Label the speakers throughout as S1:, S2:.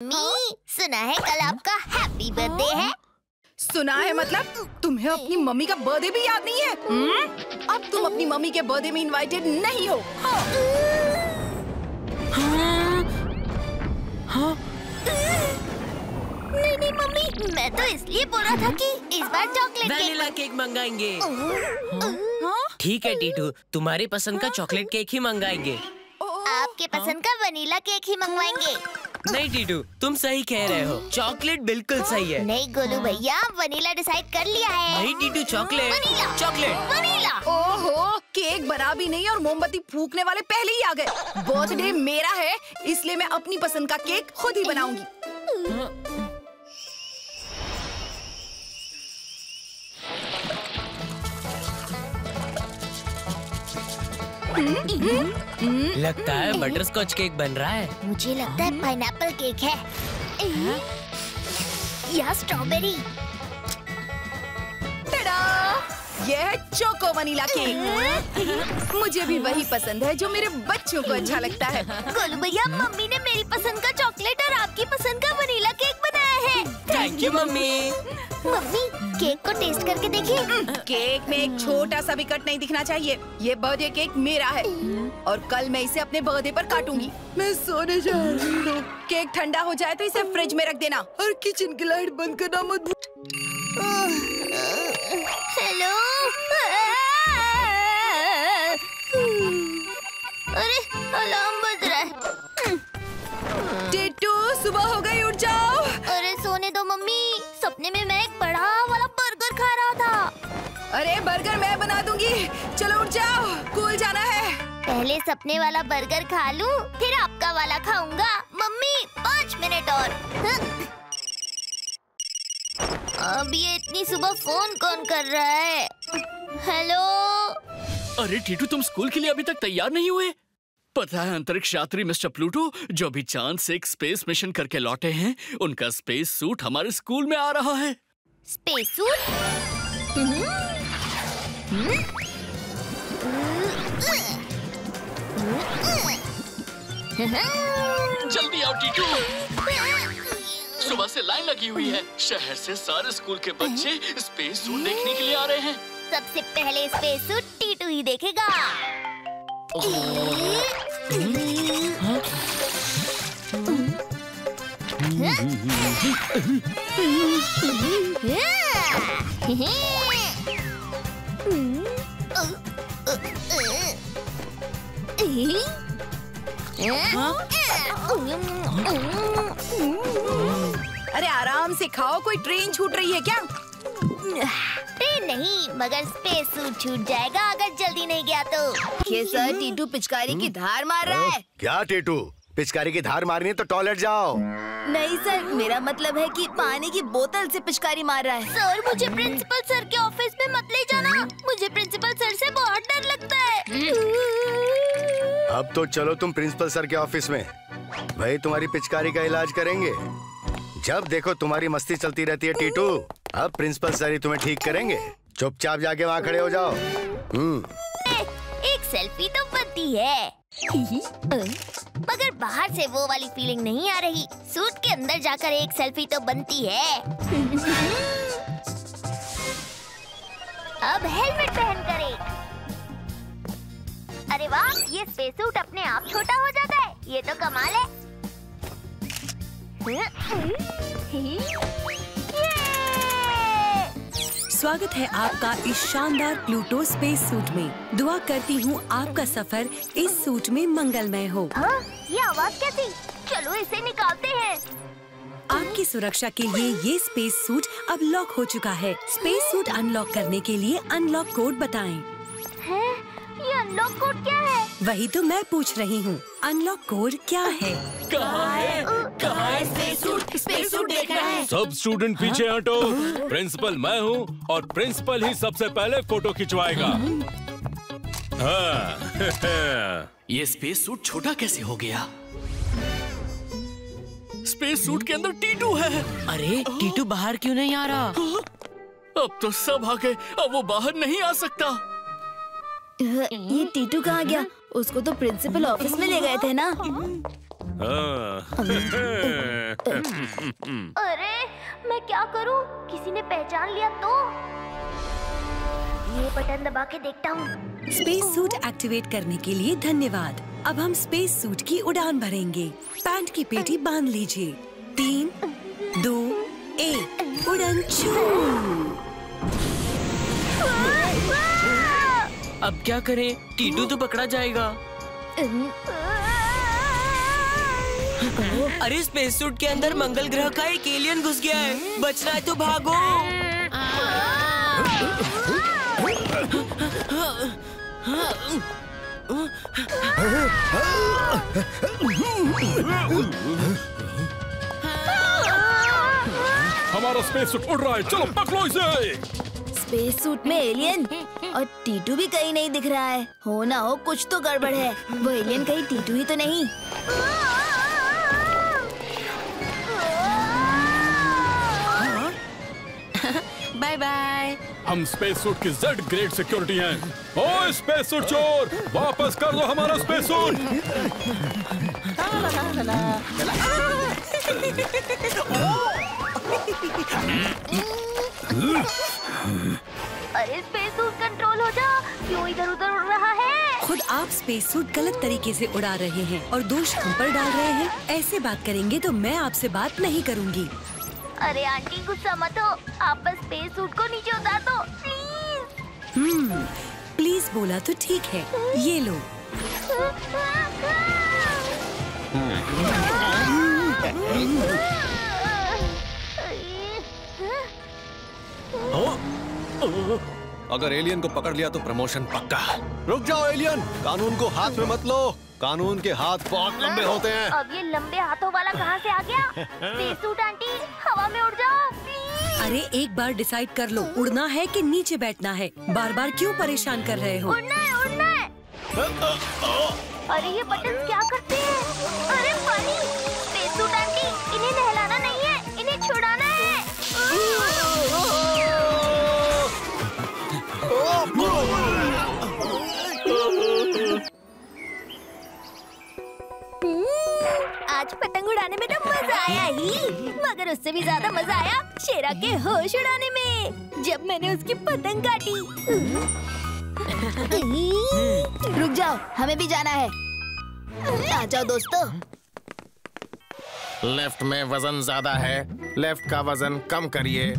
S1: सुना है कल आपका हैप्पी बर्थडे है।
S2: सुना है मतलब तुम्हें अपनी मम्मी का बर्थडे भी याद नहीं है? अब तुम अपनी मम्मी के बर्थडे में इनवाइटेड नहीं हो।
S1: हाँ। नहीं मम्मी, मैं तो इसलिए बोल रहा था कि इस बार चॉकलेट
S3: वैनिला केक मंगाएंगे। ठीक है टीटू, तुम्हारी पसंद का चॉकलेट केक ही मंगाएंगे।
S1: आपके पसंद का वनीला केक ही मंगवाएंगे।
S3: नहीं टीटू, तुम सही कह रहे हो, चॉकलेट बिल्कुल सही है।
S1: नहीं गोलू भैया, वनीला डिसाइड कर लिया है।
S3: नहीं टीटू, चॉकलेट
S1: वनीला।
S2: ओहो, केक बना भी नहीं और मोमबत्ती फूकने वाले पहले ही आ गए। बर्थडे मेरा है, इसलिए मैं अपनी पसंद का केक खुद ही बनाऊंगी।
S3: लगता है बटरस्कॉच केक बन रहा है।
S1: मुझे लगता है पाइनएप्पल केक है या स्ट्रॉबेरी।
S2: यह है चोको वनीला केक। मुझे भी वही पसंद है जो मेरे बच्चों को अच्छा लगता है।
S1: गोलू भैया, मम्मी ने मेरी पसंद का चॉकलेट और आपकी पसंद का वनीला केक बनाया है।
S3: Thank you mummy.
S1: Mummy, cake को टेस्ट करके देखिए।
S2: केक में एक छोटा सा भी कट नहीं दिखना चाहिए। ये बर्थडे केक मेरा है और कल मैं इसे अपने बर्थडे पर काटूंगी। मैं सोने जा रही हूँ। केक ठंडा हो जाए तो इसे फ्रिज में रख देना और किचन की लाइट बंद करना मत।
S1: हेलो। अरे अलार्म बज रहा है।
S2: टिट्टू, सुबह हो गई, उठ जाओ।
S1: अरे सोने दो मम्मी, सपने में मैं एक बड़ा वाला बर्गर खा रहा था।
S2: अरे बर्गर मैं बना दूंगी, चलो उठ जाओ, स्कूल जाना है।
S1: पहले सपने वाला बर्गर खा लूं, फिर आपका वाला खाऊंगा। मम्मी 5 मिनट और। अब ये इतनी सुबह फोन कौन कर रहा है? हेलो।
S4: अरे टीटू, तुम स्कूल के लिए अभी तक तैयार नहीं हुए? पता है अंतरिक्ष यात्री मिस्टर प्लूटो जो अभी चांद से एक स्पेस मिशन करके लौटे हैं, उनका स्पेस सूट हमारे स्कूल में आ रहा है।
S1: Space suit?
S4: जल्दी आओ टीटू, सुबह से लाइन लगी हुई है। शहर से सारे स्कूल के बच्चे स्पेस सूट देखने के लिए आ रहे हैं।
S1: सबसे पहले स्पेस सूट टीटू ही देखेगा।
S2: अरे आराम से खाओ, कोई ट्रेन छूट रही है क्या?
S1: ट्रेन नहीं, मगर स्पेस सूट छूट जाएगा अगर जल्दी नहीं गया तो।
S2: ये सर, टीटू पिचकारी की धार मार रहा है।
S5: क्या टीटू, पिचकारी की धार मारनी है तो टॉयलेट जाओ।
S2: नहीं सर, मेरा मतलब है कि पानी की बोतल से पिचकारी मार रहा है।
S1: सर, मुझे प्रिंसिपल सर के ऑफिस में मत ले जाना। मुझे प्रिंसिपल सर से बहुत डर लगता है।
S5: अब तो चलो तुम प्रिंसिपल सर के ऑफिस में, भाई तुम्हारी पिचकारी का इलाज करेंगे। जब देखो तुम्हारी मस्ती चलती रहती है टीटू। अब प्रिंसिपल सर ही तुम्हें ठीक करेंगे। चुपचाप जाके वहाँ खड़े हो जाओ।
S1: एक सेल्फी तो बनती है, मगर बाहर से वो वाली फीलिंग नहीं आ रही। सूट के अंदर जाकर एक सेल्फी तो बनती है। अब हेलमेट पहन करे। अरे वाह, ये स्पेस सूट अपने आप छोटा हो जाता है। ये तो कमाल है।
S6: स्वागत है आपका इस शानदार प्लूटो स्पेस सूट में। दुआ करती हूँ आपका सफर इस सूट में मंगलमय हो।
S1: हाँ, ये आवाज कैसी? चलो इसे निकालते हैं।
S6: आपकी सुरक्षा के लिए ये स्पेस सूट अब लॉक हो चुका है। स्पेस सूट अनलॉक करने के लिए अनलॉक कोड बताएं।
S1: है? ये अनलॉक कोड क्या है?
S6: वही तो मैं पूछ रही हूँ, अनलॉक कोड क्या है?
S3: कहाँ है? कहाँ है स्पेस सूट? स्पेस सूट देखना है।
S7: सब स्टूडेंट पीछे हटो। प्रिंसिपल मैं हूँ और प्रिंसिपल ही सबसे पहले फोटो खिंचवाएगा। हाँ।
S4: ये स्पेस सूट छोटा कैसे हो गया? स्पेस सूट के अंदर टीटू है।
S3: अरे टीटू बाहर क्यों नहीं आ रहा?
S4: अब तो सब आ गए, अब वो बाहर नहीं आ सकता।
S2: ये टीटू कहाँ गया? उसको तो प्रिंसिपल ऑफिस में ले गए थे ना।
S1: अरे मैं क्या करूं? किसी ने पहचान लिया तो? ये बटन दबा के देखता हूँ।
S6: स्पेस सूट एक्टिवेट करने के लिए धन्यवाद। अब हम स्पेस सूट की उड़ान भरेंगे। पैंट की पेटी बांध लीजिए। 3, 2, 1 उड़न छू।
S3: अब क्या करें? टीटू तो पकड़ा जाएगा। अरे स्पेस सूट के अंदर मंगल ग्रह का एक एलियन घुस गया है। बचना है तो भागो।
S7: हमारा स्पेस सूट उड़ रहा है, चलो पकड़ो इसे।
S2: स्पेस सूट में एलियन और टीटू भी कहीं नहीं दिख रहा है। हो ना हो कुछ तो गड़बड़ है। वो एलियन कहीं टीटू ही तो नहीं।
S6: Bye bye.
S7: हम स्पेस सूट की जेड ग्रेड सिक्योरिटी हैं। ओ स्पेस सूट चोर, वापस कर दो हमारा स्पेस सूट।
S1: अरे स्पेस सूट कंट्रोल हो जा। क्यों इधर उधर उड़ रहा है?
S6: खुद आप स्पेस सूट गलत तरीके से उड़ा रहे हैं और दोष हम पर डाल रहे हैं। ऐसे बात करेंगे तो मैं आपसे बात नहीं करूंगी।
S1: अरे आंटी गुस्सा मत हो। आप बस स्पेस सूट को नीचे उतार दो प्लीज।
S6: प्लीज बोला तो ठीक है, ये लो।
S8: अगर एलियन को पकड़ लिया तो प्रमोशन पक्का। रुक जाओ एलियन, कानून को हाथ में मत लो। कानून के हाथ बहुत लंबे होते हैं।
S1: अब ये लंबे हाथों वाला कहाँ से आ गया? स्पेस सूट आंटी हवा में उड़ जाओ प्लीज।
S6: अरे एक बार डिसाइड कर लो, उड़ना है कि नीचे बैठना है। बार बार क्यों परेशान कर रहे हो?
S1: उड़ना है, उड़ना है। अरे ये बटन क्या करते हैं? अरे पानी। स्पेस सूट आंटी इन्हें नहलाना नहीं है, इन्हें छुड़ाना है। आज पतंग उड़ाने में तो मजा आया ही, मगर उससे भी ज्यादा मजा आया शेरा के होश उड़ाने में, जब मैंने उसकी पतंग काटी।
S2: रुक जाओ, हमें भी जाना है। आ जाओ दोस्तों।
S9: लेफ्ट में वजन ज्यादा है, लेफ्ट का वजन कम करिए।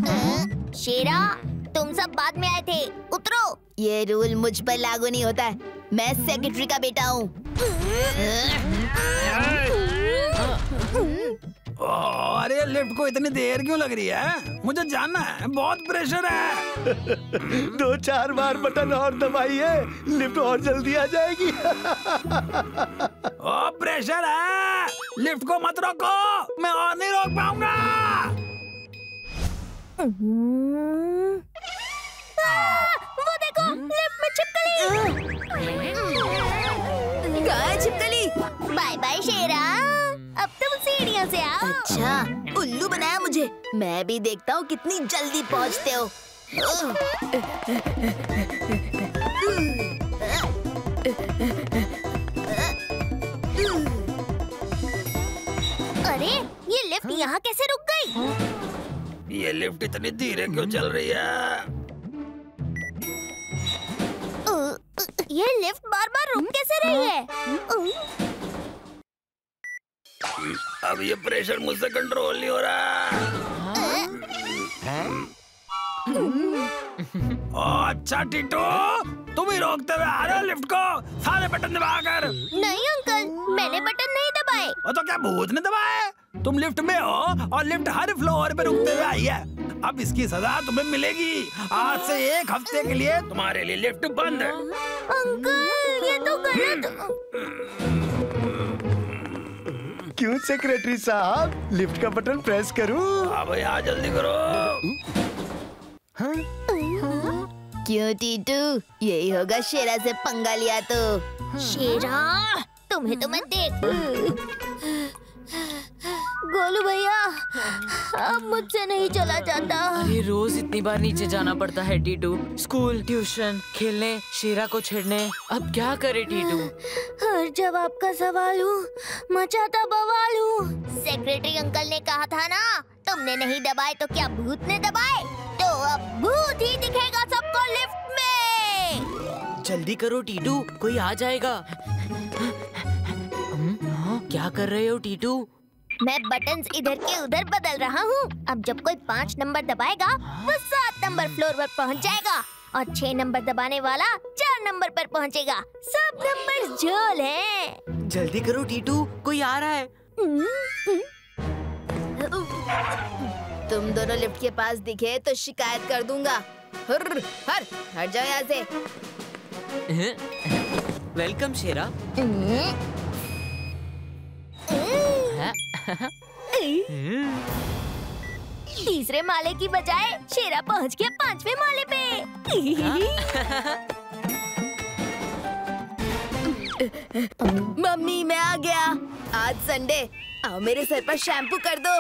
S1: शेरा तुम सब बाद में आए थे, उतरो।
S2: ये रूल मुझ पर लागू नहीं होता है। मैं सेक्रेटरी का बेटा हूँ।
S10: अरे लिफ्ट को इतनी देर क्यों लग रही है? मुझे जानना है, बहुत प्रेशर है।
S5: 2-4 बार बटन और दबाइए, लिफ्ट और जल्दी आ जाएगी।
S10: ओ प्रेशर है, लिफ्ट को मत रोको, मैं और नहीं रोक पाऊंगा।
S1: वो देखो लिफ्ट में छिपकली।
S2: कहाँ है छिपकली?
S1: बाय बाय शेरा, अब तुम सीढ़ियों से आओ।
S2: अच्छा, उल्लू बनाया मुझे। मैं भी देखता हूँ कितनी जल्दी पहुँचते हो।
S1: अरे ये लिफ्ट यहाँ कैसे रुक गई?
S10: ये लिफ्ट इतनी धीरे क्यों चल रही है?
S1: ये लिफ्ट बार बार रुक कैसे रही है?
S10: अब ये प्रेशर मुझसे कंट्रोल नहीं हो रहा। अच्छा टीटू, तुम ही रोकते हुए आ रहे हो लिफ्ट को, सारे बटन दबाकर।
S1: नहीं अंकल, मैंने बटन नहीं दबाए।
S10: और तो क्या भूत ने दबाए? तुम लिफ्ट में हो और लिफ्ट हर फ्लोर पे रुकते हुए आई है। अब इसकी सजा तुम्हें मिलेगी। आज से 1 हफ्ते के लिए तुम्हारे लिए लिफ्ट बंद है।
S1: अंकल ये तो गलत।
S5: क्यों सेक्रेटरी साहब, लिफ्ट का बटन प्रेस करूं?
S10: अब यहाँ जल्दी करो।
S2: क्यों टीटू, यही होगा शेरा से पंगा लिया तो।
S1: शेरा तुम्हें तो मैं देख। गोलू भैया, अब मुझसे नहीं चला जाता।
S3: अरे रोज इतनी बार नीचे जाना पड़ता है टीटू, स्कूल, ट्यूशन, खेलने, शेरा को छेड़ने। अब क्या करे टीटू?
S1: हर जवाब का सवाल हूँ, मचाता बवाल हूँ। सेक्रेटरी अंकल ने कहा था ना, तुमने नहीं दबाए तो क्या भूत ने दबाए? तो अब भूत ही दिखेगा सबको लिफ्ट में।
S3: जल्दी करो टीटू, कोई आ जाएगा। क्या कर रहे हो टीटू?
S1: मैं बटन्स इधर के उधर बदल रहा हूँ। अब जब कोई 5 नंबर दबाएगा वो 7 नंबर फ्लोर पर पहुँच जाएगा और 6 नंबर दबाने वाला 4 नंबर पर पहुँचेगा। सब नंबर झोल हैं।
S3: जल्दी करो टीटू, कोई आ रहा है।
S2: तुम दोनों लिफ्ट के पास दिखे तो शिकायत कर दूंगा। हट जाओ यहाँ से।
S3: वेलकम शेरा।
S1: तीसरे माले की बजाय शेरा पहुंच गया 5वें माले पे।
S2: मम्मी मैं आ गया। आज संडे, आओ मेरे सर पर शैम्पू कर दो।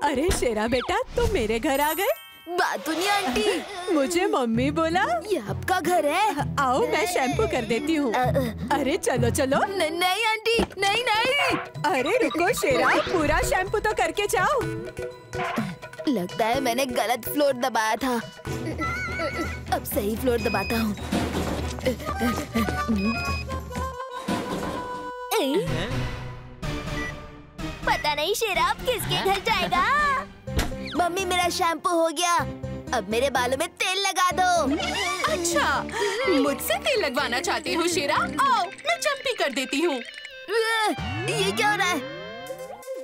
S11: अरे शेरा बेटा, तुम मेरे घर आ गए?
S2: बातूनी आंटी,
S11: मुझे मम्मी बोला।
S2: ये आपका घर है।
S11: आओ मैं शैम्पू कर देती हूँ। अरे चलो चलो।
S2: नहीं आंटी, नहीं।
S11: अरे रुको शेरा, पूरा शैम्पू तो करके जाओ।
S2: लगता है मैंने गलत फ्लोर दबाया था। अब सही फ्लोर दबाता हूँ।
S1: पता नहीं शेरा अब किसके घर जाएगा।
S2: मम्मी मेरा शैम्पू हो गया, अब मेरे बालों में तेल लगा दो।
S11: अच्छा, मुझसे तेल लगवाना चाहती हूँ शेरा? आओ मैं चंपी कर देती हूँ।
S2: ये क्या हो रहा है?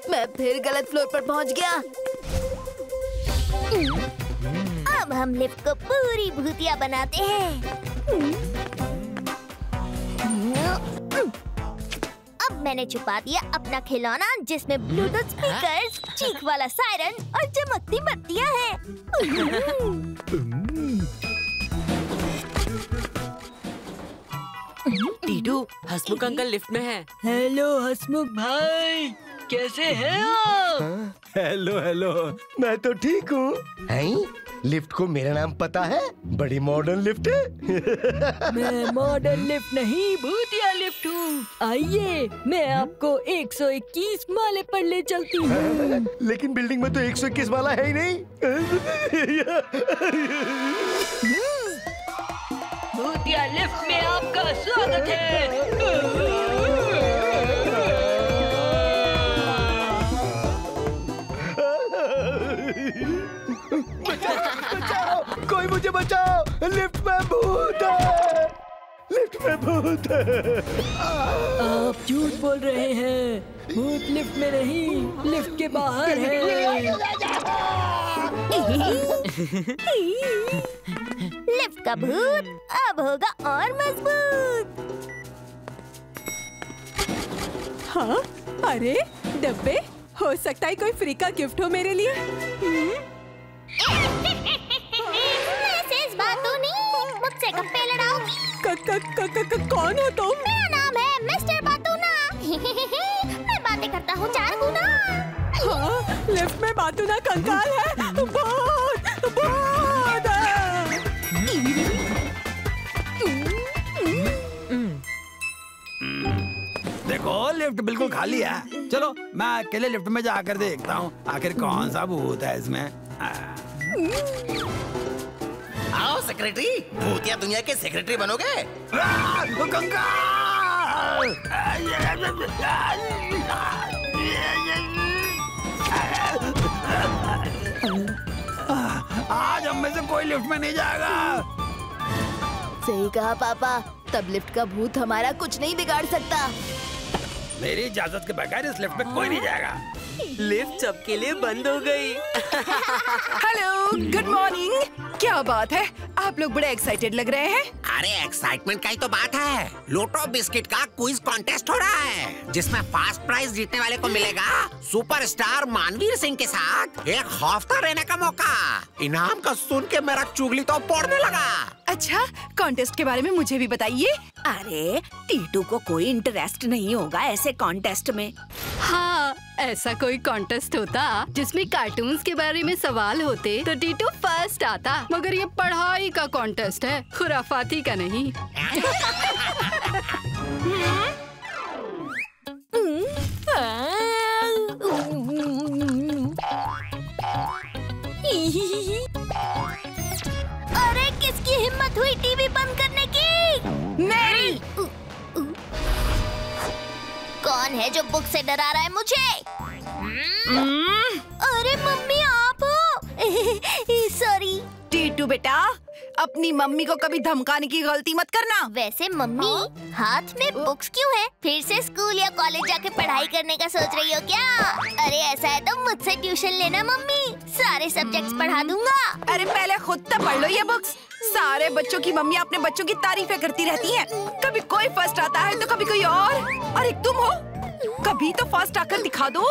S2: मैं फिर गलत फ्लोर पर पहुँच गया।
S1: अब हम लिफ्ट को पूरी भूतिया बनाते हैं। अब मैंने छुपा दिया अपना खिलौना जिसमें ब्लूटूथ स्पीकर्स, चीख वाला सायरन और चमकती बत्तियां हैं।
S3: टीटू, हसमुख अंकल लिफ्ट में है।
S12: हेलो हसमुख भाई, कैसे हैं आप?
S5: हेलो, मैं तो ठीक हूँ। लिफ्ट को मेरा नाम पता है? बड़ी मॉडर्न लिफ्ट है।
S12: मैं मॉडर्न लिफ्ट नहीं, भूतिया लिफ्ट हूँ। आइए, मैं आपको 121 माले पर ले चलती हूँ।
S5: लेकिन बिल्डिंग में तो 121 वाला है ही नहीं।
S12: भूतिया लिफ्ट में आपका स्वागत है।
S5: कोई मुझे बचाओ, लिफ्ट में भूत है। लिफ्ट में भूत है।
S12: आप झूठ बोल रहे हैं, भूत लिफ्ट में नहीं, लिफ्ट के बाहर है।
S1: लिफ्ट का भूत अब होगा और मजबूत।
S11: हाँ, अरे डब्बे, हो सकता है कोई फ्री का गिफ्ट हो मेरे लिए।
S1: मिसेस बातूनी, मुझसे गप्पे लड़ाओगी?
S11: कौन हो तुम?
S1: मेरा नाम है मिस्टर बातूना। मैं बातें करता हूँ 4 गुना।
S11: हाँ, लिफ्ट में बातूना कंकाल है। बहुत
S10: देखो लिफ्ट बिल्कुल खाली है। चलो मैं अकेले लिफ्ट में जाकर देखता हूँ आखिर कौन सा भूत है इसमें।
S9: आओ सेक्रेटरी, भूतिया दुनिया के सेक्रेटरी बनोगे?
S10: आज हम में से कोई लिफ्ट में नहीं जाएगा।
S2: सही कहा पापा, तब लिफ्ट का भूत हमारा कुछ नहीं बिगाड़ सकता।
S10: मेरी इजाजत के बगैर इस लिफ्ट में कोई नहीं जाएगा।
S3: लिफ्ट सबके लिए बंद हो गई।
S2: Hello, good morning. क्या बात है, आप लोग बड़े एक्साइटेड लग रहे हैं।
S9: अरे एक्साइटमेंट का ही तो बात है। लोटो बिस्किट का क्विज कॉन्टेस्ट हो रहा है, जिसमें फर्स्ट प्राइज जीतने वाले को मिलेगा सुपरस्टार मानवीर सिंह के साथ एक हफ्ता रहने का मौका। इनाम का सुन के मेरा चुगली तो पड़ने लगा।
S2: अच्छा, कॉन्टेस्ट के बारे में मुझे भी बताइए।
S6: अरे टीटू को कोई इंटरेस्ट नहीं होगा ऐसे कॉन्टेस्ट में।
S12: हाँ, ऐसा कोई कॉन्टेस्ट होता जिसमें कार्टून्स के बारे में सवाल होते तो टीटू फर्स्ट आता, मगर ये पढ़ाई का कॉन्टेस्ट है, खुराफाती का नहीं।
S1: अरे किसकी हिम्मत हुई टीवी बंद करने की?
S2: मेरी।
S1: कौन है जो बुक से डरा रहा है मुझे? अरे मम्मी आप हो। सॉरी।
S2: टीटू बेटा, अपनी मम्मी को कभी धमकाने की गलती मत करना।
S1: वैसे मम्मी हाथ में बुक्स क्यों है? फिर से स्कूल या कॉलेज जाके पढ़ाई करने का सोच रही हो क्या? अरे ऐसा है तो मुझसे ट्यूशन लेना मम्मी, सारे सब्जेक्ट्स पढ़ा दूंगा।
S2: अरे पहले खुद तो पढ़ लो ये बुक्स। सारे बच्चों की मम्मी अपने बच्चों की तारीफें करती रहती हैं। कभी कोई फर्स्ट आता है तो कभी कोई और एक तुम हो। कभी तो फर्स्ट आकर दिखा दो।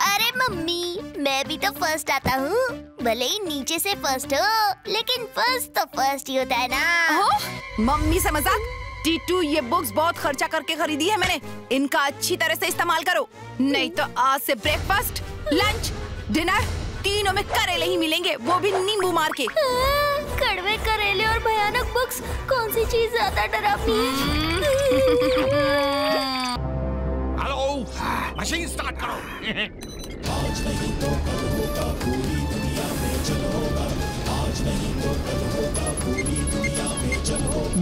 S1: अरे मम्मी, मैं भी तो फर्स्ट आता हूँ, भले ही नीचे से फर्स्ट हो, लेकिन फर्स्ट तो फर्स्ट ही होता है ना।
S2: मम्मी से मजाक। टीटू, ये बुक्स बहुत खर्चा करके खरीदी है मैंने, इनका अच्छी तरह से इस्तेमाल करो, नहीं तो आज से ब्रेकफास्ट, लंच, डिनर तीनों में करेले ही मिलेंगे, वो भी नींबू मार के।
S1: कड़वे करेले और भयानक बुक्स, कौन सी चीज ज्यादा डरावनी है?
S10: हेलो, मशीन स्टार्ट करो।
S13: आज नहीं तो कल होगा, पूरी दुनिया में चल होगा। आज नहीं तो कल होगा, पूरी दुनिया में चल होगा।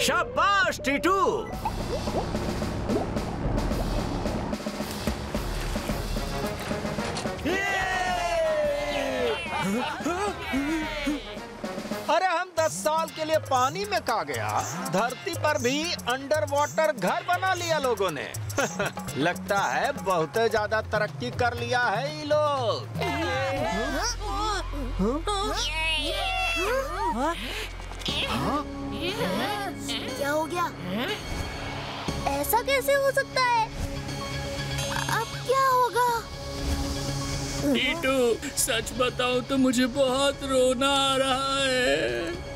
S10: शाबाश टीटू।
S14: अरे हम 10 साल के लिए पानी में कहा गया, धरती पर भी अंडर वाटर घर बना लिया लोगों ने। लगता है बहुत ज्यादा तरक्की कर लिया है ये लोग।
S1: क्या हो गया? ऐसा कैसे हो सकता है? अब क्या होगा?
S4: टीटू, सच बताऊं तो मुझे बहुत रोना आ रहा है।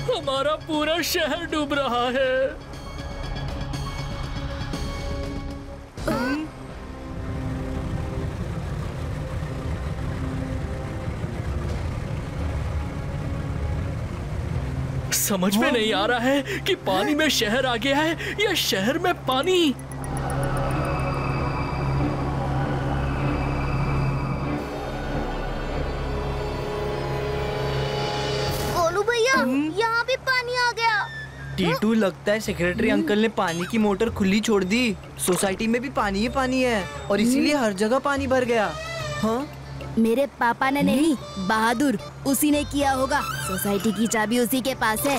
S4: हमारा पूरा शहर डूब रहा है। समझ में नहीं आ रहा है कि पानी में शहर आ गया है या शहर में पानी।
S1: यहाँ भी पानी आ गया।
S3: टीटू, लगता है सेक्रेटरी अंकल ने पानी की मोटर खुली छोड़ दी। सोसाइटी में भी पानी ही पानी है और इसीलिए हर जगह पानी भर गया। हाँ?
S15: मेरे पापा ने नहीं, बहादुर, उसी ने किया होगा। सोसाइटी की चाबी उसी के पास है।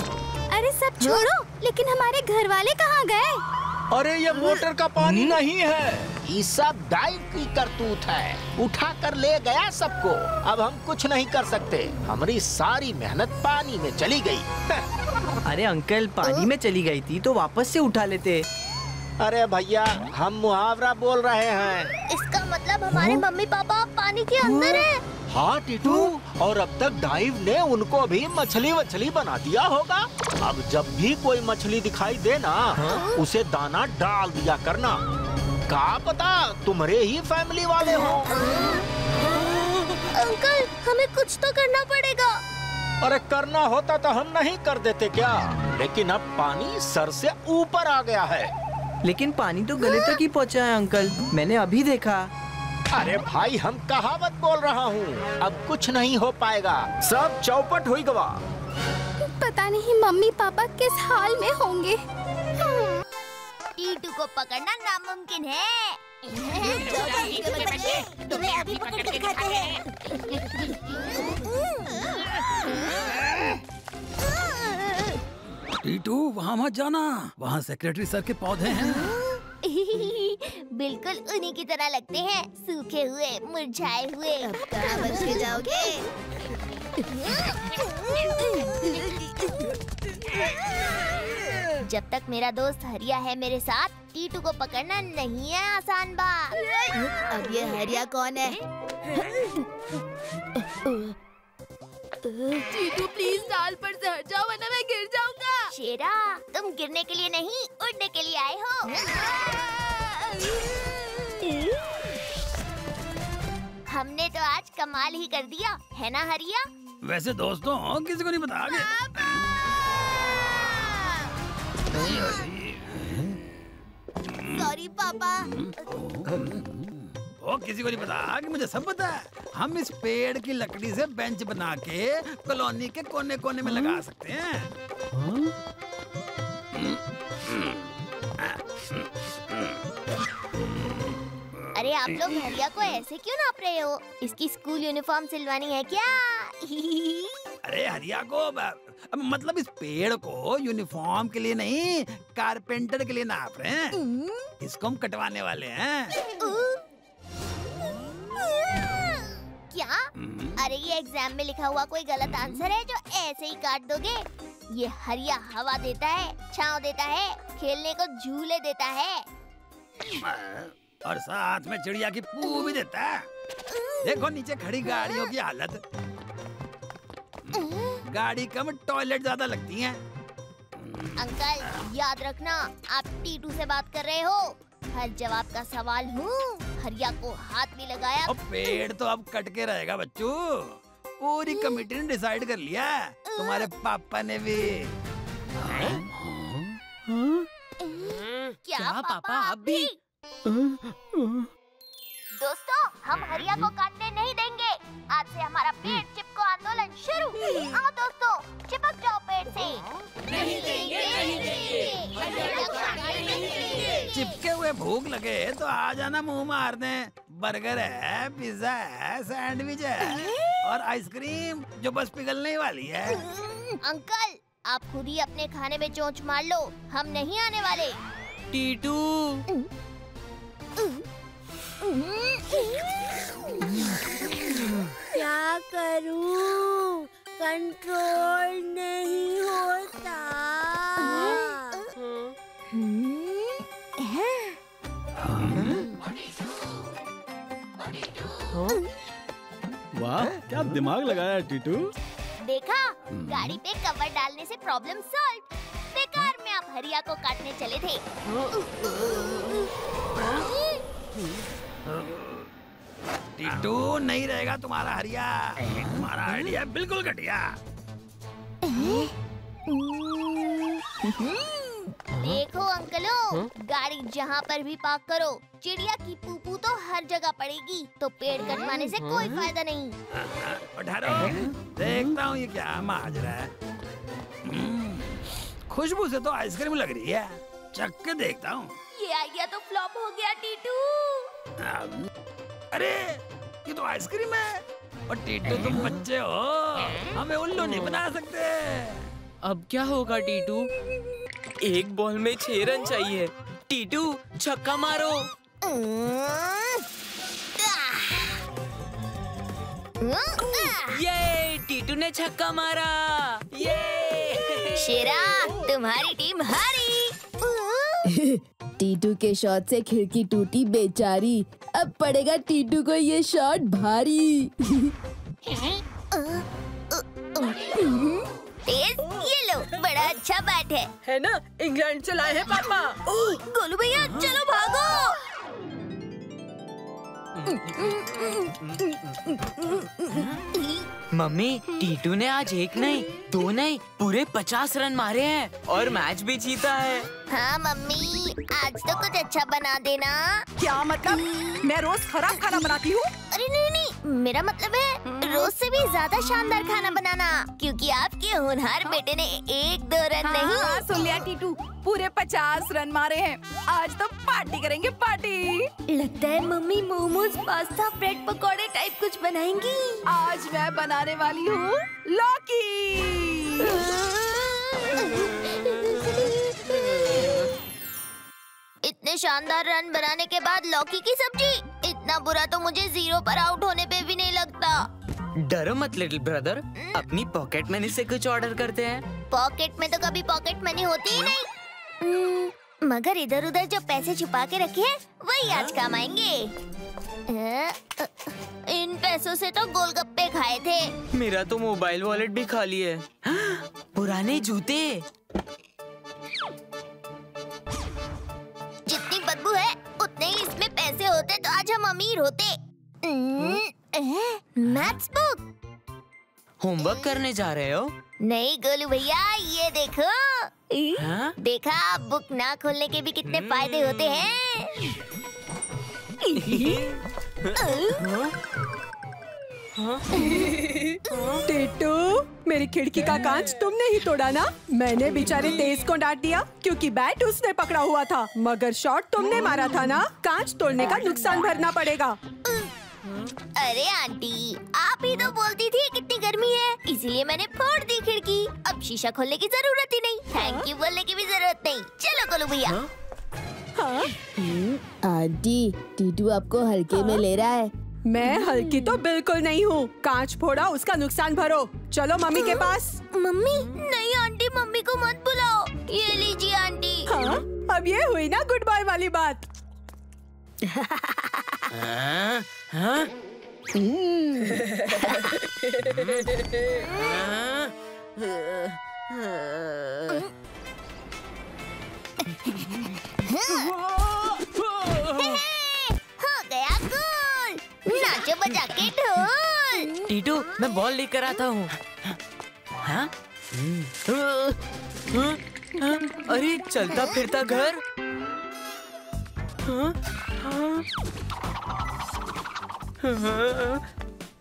S1: अरे सब छोड़ो, लेकिन हमारे घर वाले कहाँ गए?
S14: अरे ये मोटर का पानी नहीं है, ये सब डाइव की करतूत है। उठा कर ले गया सबको। अब हम कुछ नहीं कर सकते, हमारी सारी मेहनत पानी में चली गई।
S3: अरे अंकल, पानी में चली गई थी तो वापस से उठा लेते।
S14: अरे भैया, हम मुहावरा बोल रहे हैं।
S1: इसका मतलब हमारे मम्मी पापा पानी के अंदर है।
S14: हाँ टीटू, और अब तक डाइव ने उनको भी मछली वछली बना दिया होगा। अब जब भी कोई मछली दिखाई देना, उसे दाना डाल दिया करना। क्या पता तुम्हारे ही फैमिली वाले हो।
S1: अंकल, हमें कुछ तो करना पड़ेगा।
S14: अरे करना होता तो हम नहीं कर देते क्या? लेकिन अब पानी सर से ऊपर आ गया है।
S3: लेकिन पानी तो गले तक ही पहुंचा है अंकल, मैंने अभी देखा।
S14: अरे भाई, हम कहावत बोल रहा हूँ, अब कुछ नहीं हो पाएगा, सब चौपट हुई गवा।
S1: पता नहीं मम्मी पापा किस हाल में होंगे। टीटू को पकड़ना नामुमकिन है। तुम्हें अभी पकड़ के दिखाते हैं।
S10: टीटू, वहाँ मत जाना, वहाँ सेक्रेटरी सर के पौधे हैं।
S1: बिल्कुल उन्हीं की तरह लगते हैं, सूखे हुए, मुरझाए हुए। अब कहाँ बच के जाओगे? जब तक मेरा दोस्त हरिया है मेरे साथ, टीटू को पकड़ना नहीं है आसान बात।
S15: अब ये हरिया कौन है? टीटू प्लीज डाल पर से हट जाओ वरना मैं गिर जाऊंगा।
S1: शेरा, तुम गिरने के लिए नहीं उड़ने के लिए आए हो। हमने तो आज कमाल ही कर दिया है ना हरिया?
S10: वैसे दोस्तों किसी को नहीं बताओगे?
S15: सॉरी पापा।
S10: ओ किसी को नहीं पता कि मुझे सब पता है। हम इस पेड़ की लकड़ी से बेंच बना के कॉलोनी के कोने कोने में लगा सकते हैं।
S1: अरे आप लोग हरिया को ऐसे क्यों नाप रहे हो? इसकी स्कूल यूनिफॉर्म सिलवानी है क्या?
S10: अरे हरिया को मतलब इस पेड़ को यूनिफॉर्म के लिए नहीं, कारपेंटर के लिए नाप रहे हैं। इसको हम कटवाने वाले हैं।
S1: क्या? अरे ये एग्जाम में लिखा हुआ कोई गलत आंसर है जो ऐसे ही काट दोगे? ये हरिया हवा देता है, छांव देता है, खेलने को झूले देता है
S10: और साथ में चिड़िया की पू भी देता है। देखो नीचे खड़ी गाड़ियों की हालत। गाड़ी कम टॉयलेट ज्यादा लगती हैं।
S1: अंकल याद रखना, आप टीटू से बात कर रहे हो। हर जवाब का सवाल हूँ। हरिया को हाथ भी लगाया।
S10: पेड़ तो अब कट के रहेगा बच्चू। पूरी कमेटी ने डिसाइड कर लिया। तुम्हारे पापा ने भी।
S1: क्या पापा अब भी? दोस्तों, हम हरिया को काटने नहीं देंगे। आज से हमारा पेड़ चिपको आंदोलन शुरू। आओ दोस्तों, चिपक जाओ पेड़ से।
S10: नहीं देंगे, नहीं देंगे। चिपके हुए भूख लगे तो आ जाना मुंह मारने। बर्गर है, पिज्जा है, सैंडविच है और आइसक्रीम जो बस पिघलने ही वाली है।
S1: अंकल, आप खुद ही अपने खाने में चोंच मार लो। हम नहीं आने वाले।
S3: टीटू
S15: क्या करूं? कंट्रोल नहीं होता।
S7: वाह, क्या दिमाग लगाया टीटू।
S1: देखा, गाड़ी पे कवर डालने से प्रॉब्लम सॉल्व। बेकार में आप हरिया को काटने चले थे।
S10: टीटू नहीं रहेगा तुम्हारा हरिया। तुम्हारा आइडिया बिल्कुल घटिया।
S1: देखो अंकलों, गाड़ी जहाँ पर भी पार्क करो, चिड़िया की पूपू तो हर जगह पड़ेगी। तो पेड़ कटवाने से कोई फायदा नहीं।
S10: ठहरो, देखता हूँ ये क्या माजरा है। खुशबू से तो आइसक्रीम लग रही है। चख के देखता हूँ।
S1: ये आइडिया तो फ्लॉप हो गया टीटू।
S10: अरे ये तो आइसक्रीम है। और टीटू तुम बच्चे हो, हमें उल्लू नहीं बना सकते।
S3: अब क्या होगा टीटू? एक बॉल में 6 रन चाहिए। टीटू छक्का मारो। ये टीटू ने छक्का मारा। ये
S1: शेरा, तुम्हारी टीम हारी।
S15: टीटू के शॉट से खिड़की टूटी बेचारी। अब पड़ेगा टीटू को ये शॉट भारी।
S1: ये लो, बड़ा अच्छा बैट है
S11: ना? इंग्लैंड से लाए हैं पापा।
S1: गोलू भैया चलो भागो।
S3: मम्मी, टीटू ने आज 1 नहीं 2 नहीं पूरे 50 रन मारे हैं और मैच भी जीता है।
S1: हाँ मम्मी, आज तो कुछ अच्छा बना देना।
S11: क्या मतलब? मैं रोज खराब खाना बनाती हूँ?
S1: अरे नहीं, मेरा मतलब है रोज से भी ज्यादा शानदार खाना बनाना। क्योंकि आपके होनहार बेटे ने 1-2 रन नहीं।
S11: हाँ, सुन लिया टीटू, पूरे 50 रन मारे हैं। आज तो पार्टी करेंगे, पार्टी।
S15: लगता है मम्मी मोमोज, पास्ता, ब्रेड पकौड़े टाइप कुछ बनाएंगी।
S11: आज मैं बनाने वाली हूँ लौकी।
S1: इतने शानदार रन बनाने के बाद लौकी की सब्जी? इतना बुरा तो मुझे 0 पर आउट होने पे भी नहीं लगता।
S3: डरो मत लिटिल ब्रदर, अपनी पॉकेट मनी से कुछ ऑर्डर करते हैं।
S1: पॉकेट में तो कभी पॉकेट मनी होती ही नहीं। मगर इधर उधर जो पैसे छुपा के रखे हैं वही आज काम आएंगे। इन पैसों से तो गोलगप्पे खाए थे।
S3: मेरा तो मोबाइल वॉलेट भी खाली है। पुराने जूते।
S1: जितनी बदबू है उतने ही इसमें पैसे होते तो आज हम अमीर होते। Maths book.
S3: होमवर्क करने जा रहे हो?
S1: नहीं गोलू भैया, ये देखो।
S3: हाँ?
S1: देखा, बुक ना खोलने के भी कितने फायदे होते हैं।
S11: टीटू, मेरी खिड़की का कांच तुमने ही तोड़ा ना? मैंने बेचारे तेज को डांट दिया क्योंकि बैट उसने पकड़ा हुआ था, मगर शॉट तुमने मारा था ना। कांच तोड़ने का नुकसान भरना पड़ेगा।
S1: अरे आंटी, आप ही तो बोलती थी कितनी गर्मी है, इसीलिए मैंने फोड़ दी खिड़की। अब शीशा खोलने की जरूरत ही नहीं। थैंक यू बोलने की भी जरूरत नहीं। चलो गोलू भैया।
S15: आंटी, टीटू आपको हल्के में ले रहा है।
S11: मैं हल्की तो बिल्कुल नहीं हूँ। कांच फोड़ा, उसका नुकसान भरो। चलो मम्मी के पास।
S1: मम्मी? नहीं आंटी, मम्मी को मत बुलाओ। ये लीजिए आंटी।
S11: हाँ, अब ये हुई ना गुड बाय वाली बात।
S3: हाँ? हाँ?
S1: हो गया गोल। नाचो बजा के ढोल।
S3: टीटू, मैं बॉल लेकर आता हूँ। हाँ? अरे चलता फिरता घर। हाँ?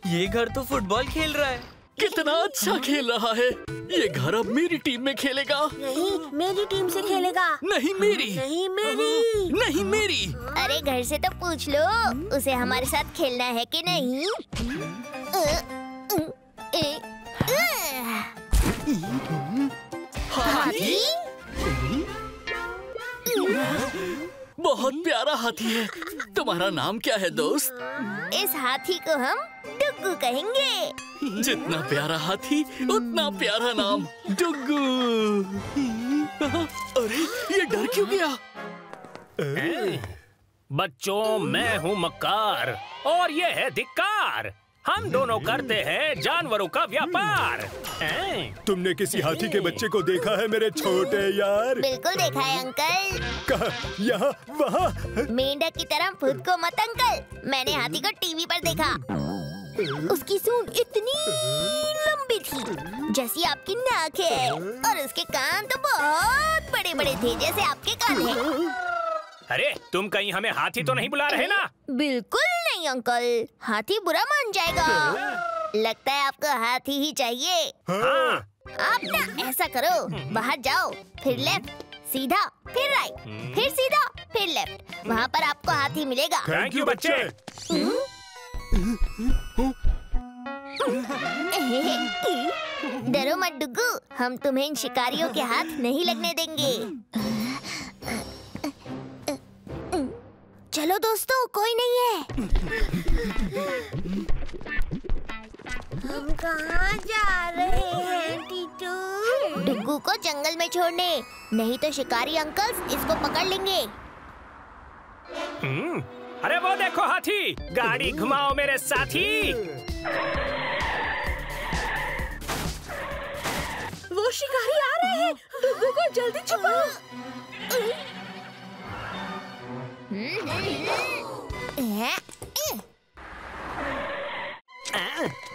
S3: ये घर तो फुटबॉल खेल रहा है।
S4: कितना अच्छा खेल रहा है। ये घर अब मेरी टीम में खेलेगा।
S1: नहीं, मेरी टीम से खेलेगा।
S4: नहीं मेरी।
S1: नहीं मेरी।
S4: नहीं मेरी।
S1: अरे घर से तो पूछ लो, उसे हमारे साथ खेलना है कि नहीं। हाथी?
S4: बहुत प्यारा हाथी है। तुम्हारा नाम क्या है दोस्त?
S1: इस हाथी को हम डुग्गू कहेंगे।
S4: जितना प्यारा हाथी उतना प्यारा नाम, डुग्गू। अरे ये डर क्यों गया?
S10: बच्चों, मैं हूँ मक्कार और ये है धिक्कार। हम दोनों करते हैं जानवरों का व्यापार।
S7: तुमने किसी हाथी के बच्चे को देखा है मेरे छोटे यार?
S1: बिल्कुल देखा है अंकल।
S7: कहाँ? यहाँ? वहाँ?
S1: मेंढक की तरह खुद को मत अंकल। मैंने हाथी को टीवी पर देखा। उसकी सूंड इतनी लंबी थी जैसी आपकी नाक है, और उसके कान तो बहुत बड़े बड़े थे जैसे आपके कान हैं।
S10: अरे तुम कहीं हमें हाथी तो नहीं बुला रहे ना?
S1: बिल्कुल नहीं अंकल, हाथी बुरा मान जाएगा। लगता है आपको हाथी ही चाहिए।
S10: हाँ।
S1: आप ना ऐसा करो, बाहर जाओ, फिर लेफ्ट, सीधा, फिर राइट, फिर सीधा, फिर लेफ्ट। वहाँ पर आपको हाथी मिलेगा।
S10: थैंक यू बच्चे।
S1: डरो मत डुग्गू, हम तुम्हें इन शिकारियों के हाथ नहीं लगने देंगे। चलो दोस्तों, कोई नहीं है। हम कहाँ जा रहे हैं टीटू? डुग्गू को जंगल में छोड़ने, नहीं तो शिकारी अंकल्स इसको पकड़ लेंगे।
S10: अरे वो देखो हाथी, गाड़ी घुमाओ मेरे साथी।
S11: वो शिकारी आ रहे हैं, डुग्गू को जल्दी छुपाओ।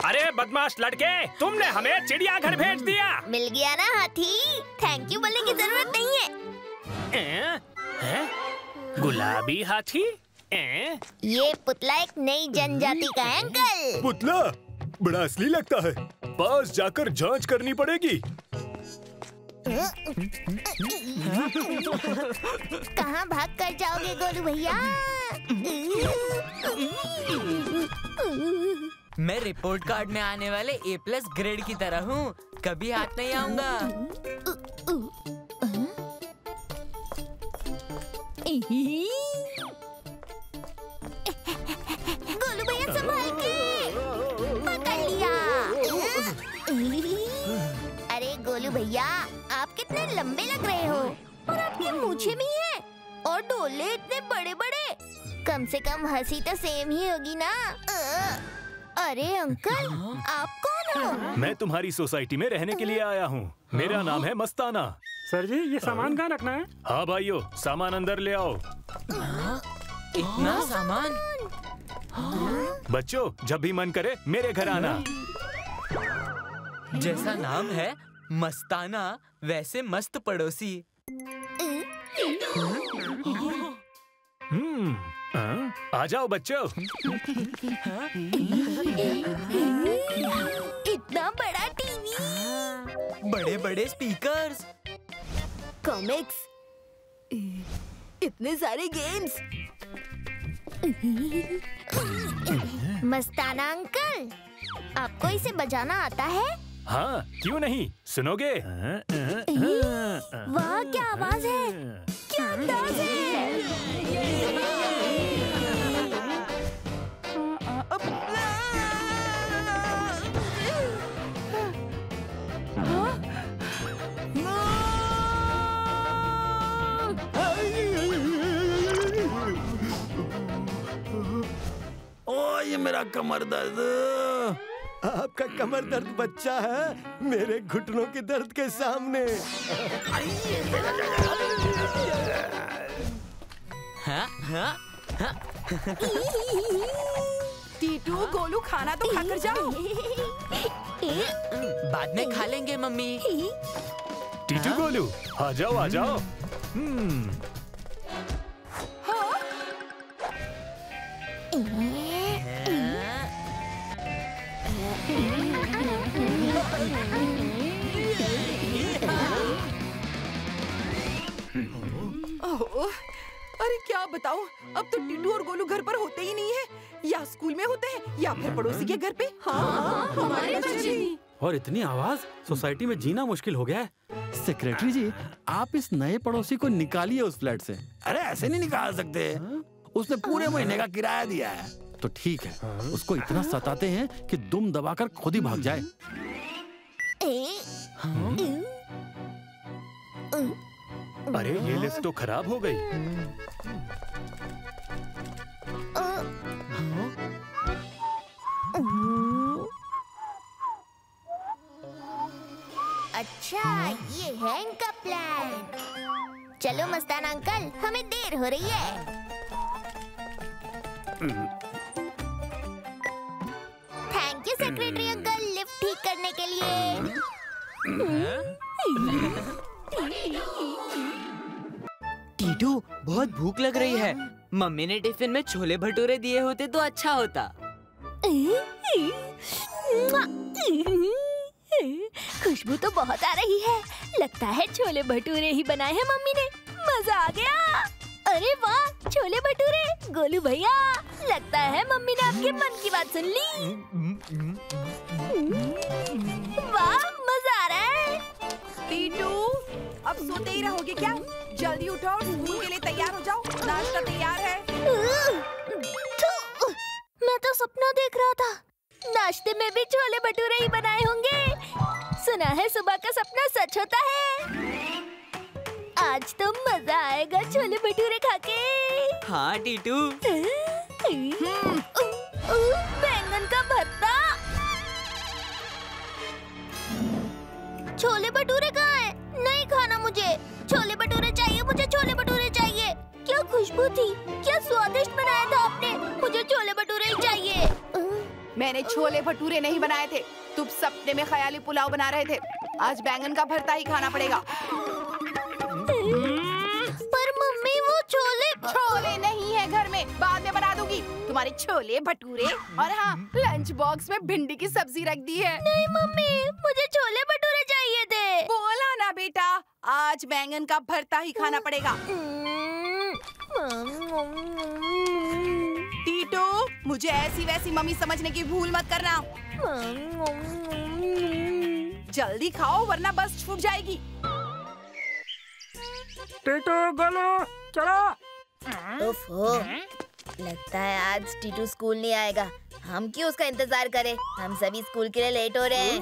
S10: अरे बदमाश लड़के, तुमने हमें चिड़ियाघर भेज दिया।
S1: मिल गया ना हाथी, थैंक यू बोलने की जरूरत नहीं है।
S10: गुलाबी हाथी?
S1: ये पुतला एक नई जनजाति का है अंकल।
S7: पुतला? बड़ा असली लगता है। पास जाकर जांच करनी पड़ेगी।
S1: कहाँ भाग कर जाओगे गोलू भैया?
S3: मैं रिपोर्ट कार्ड में आने वाले A+ ग्रेड की तरह हूँ, कभी हाथ नहीं आऊंगा।
S1: गोलू भैया संभाल के, पकड़ लिया। अरे गोलू भैया, आप कितने लंबे लग रहे हो, और आपकी मूछें भी हैं। और डोले इतने बड़े बड़े। कम से कम हंसी तो सेम ही होगी ना। अरे अंकल, आप कौन हो?
S7: मैं तुम्हारी सोसाइटी में रहने के लिए आया हूँ। मेरा नाम है मस्ताना।
S10: सर जी, ये सामान कहाँ रखना है?
S7: हाँ भाइयों, सामान अंदर ले आओ।
S3: इतना सामान?
S7: बच्चों, जब भी मन करे मेरे घर आना।
S3: जैसा नाम है मस्ताना, वैसे मस्त पड़ोसी।
S7: आ जाओ बच्चों।
S1: इतना बड़ा टीवी,
S3: बड़े बड़े स्पीकर्स,
S1: कॉमिक्स, इतने सारे गेम्स। मस्ताना अंकल, आपको इसे बजाना आता है?
S7: हाँ, क्यों नहीं, सुनोगे?
S1: वाह, क्या आवाज है, क्या अंदाज है।
S10: ओ, ये मेरा कमर दर्द।
S8: आपका कमर दर्द बच्चा है मेरे घुटनों के दर्द के सामने।
S3: हाँ, हाँ, हाँ।
S2: टीटू, गोलू, खाना तो खाकर जाओ।
S3: बाद में खा लेंगे मम्मी।
S7: टीटू, गोलू, आ जाओ, आ जाओ।
S2: अरे क्या बताऊं, अब तो टीटू और गोलू घर पर होते ही नहीं है, या स्कूल में होते हैं या फिर पड़ोसी के घर पे। हाँ, हमारे बच्चे भी।
S10: और इतनी आवाज, सोसाइटी में जीना मुश्किल हो गया है। सेक्रेटरी जी, आप इस नए पड़ोसी को निकालिए उस फ्लैट से। अरे ऐसे नहीं निकाल सकते, उसने पूरे महीने का किराया दिया है। तो ठीक है, उसको इतना सताते हैं कि दुम दबाकर खुद ही भाग जाए।
S7: अरे ये लिस्ट तो खराब हो गई।
S1: अच्छा, ये है इनका प्लान। चलो मस्ताना अंकल, हमें देर हो रही है। Thank you secretary uncle, lift ठीक करने के लिए।
S3: टीटू, बहुत भूख लग रही है। मम्मी ने टिफिन में छोले भटूरे दिए होते तो अच्छा होता।
S1: खुशबू तो बहुत आ रही है, लगता है छोले भटूरे ही बनाए हैं मम्मी ने। मजा आ गया। अरे वाह, छोले भटूरे। गोलू भैया, लगता है मम्मी ने आपके मन की बात सुन ली। वाह, मजा आ रहा है।
S2: टीटू, अब सोते ही रहोगे क्या? जल्दी उठो और स्कूल के लिए तैयार हो जाओ, नाश्ता तैयार है।
S1: मैं तो सपना देख रहा था, नाश्ते में भी छोले भटूरे ही बनाए होंगे। सुना है सुबह का सपना सच होता है। आज तो मजा आएगा छोले भटूरे खा के।
S3: हाँ टीटू।
S1: बैंगन का भरता। छोले भटूरे कहाँ हैं? नहीं खाना मुझे। छोले भटूरे चाहिए, मुझे छोले भटूरे चाहिए। क्या खुशबू थी, क्या स्वादिष्ट बनाया था आपने। मुझे छोले भटूरे ही चाहिए।
S2: मैंने छोले भटूरे नहीं बनाए थे, तुम सपने में ख्याली पुलाव बना रहे थे। आज बैंगन का भरता ही खाना पड़ेगा।
S1: पर मम्मी, वो
S2: छोले नहीं है घर में, बाद में बना दूंगी। तुम्हारे छोले भटूरे और हाँ, लंच बॉक्स में भिंडी की सब्जी रख दी है।
S1: नहीं मम्मी, मुझे छोले भटूरे चाहिए थे।
S2: बोला ना बेटा, आज बैंगन का भरता ही खाना पड़ेगा। टीटू, मुझे ऐसी वैसी मम्मी समझने की भूल मत करना। जल्दी खाओ वरना बस छूट जाएगी।
S10: टीटू, गोलू, चलो।
S1: ओफो, लगता है आज टीटू स्कूल नहीं आएगा। हम क्यों उसका इंतजार करें? हम सभी स्कूल के लिए लेट हो रहे हैं।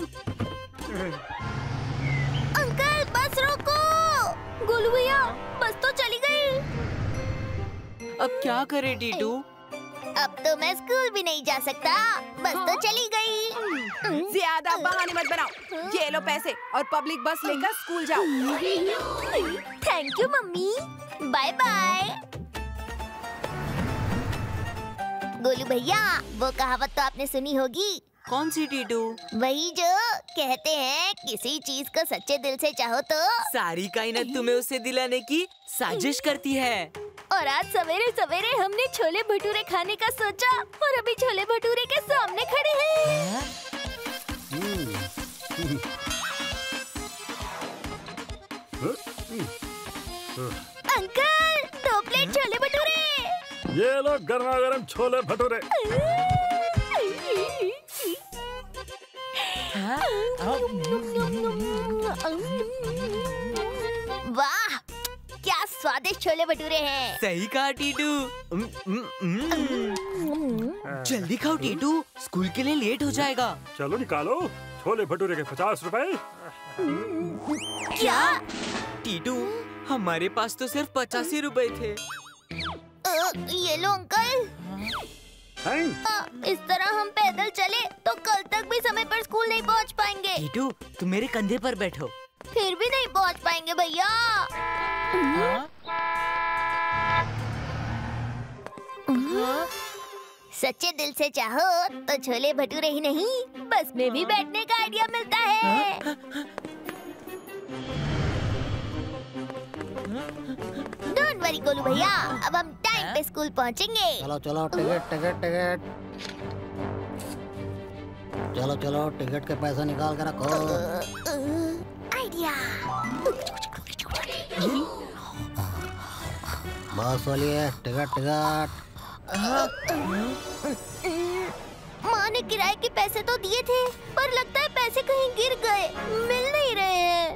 S1: अंकल, बस रोको। गोलू भैया, बस तो चली गई।
S3: अब क्या करे टीटू?
S1: अब तो मैं स्कूल भी नहीं जा सकता, बस तो चली गई।
S11: ज्यादा बहाने मत बनाओ, ये लो पैसे और पब्लिक बस लेकर स्कूल जाओ।
S1: Thank you mummy, bye bye. Golu भैया, वो कहावत तो आपने सुनी होगी।
S3: कौन सी टीटू?
S1: वही जो कहते हैं किसी चीज को सच्चे दिल से चाहो तो
S3: सारी कायनात तुम्हें उसे दिलाने की साजिश करती है।
S1: और आज सवेरे सवेरे हमने छोले भटूरे खाने का सोचा और अभी छोले भटूरे के सामने खड़े हैं। Uncle, 2 plate chole bhature.
S7: ये लो गर्मा गर्म छोले भटूरे।
S1: वाह, क्या स्वादिष्ट छोले भटूरे हैं।
S3: सही कहा टीटू। जल्दी खाओ टीटू, स्कूल के लिए लेट हो जाएगा।
S7: चलो निकालो छोले भटूरे के 50 रुपए।
S1: क्या?
S3: टीटू, हमारे पास तो सिर्फ 85 रुपए थे।
S1: ये लो अंकल। इस तरह हम पैदल चले तो कल तक भी समय पर स्कूल नहीं पहुंच पाएंगे।
S3: टीटू, तुम मेरे कंधे पर बैठो।
S1: फिर भी नहीं पहुंच पाएंगे भैया। सच्चे दिल से चाहो तो छोले भटूरे ही नहीं, बस में भी बैठने का आइडिया मिलता है। डोंट वरी गोलू भैया, अब हम टाइम पे स्कूल पहुंचेंगे।
S16: चलो चलो, टिकट टिकट टिकट। चलो चलो, टिकट के पैसे निकाल के रखो।
S1: आइडिया।
S16: बस बोलिए, टिकट टिकट।
S1: माँ ने किराए के पैसे तो दिए थे, पर लगता है पैसे कहीं गिर गए, मिल नहीं रहे हैं।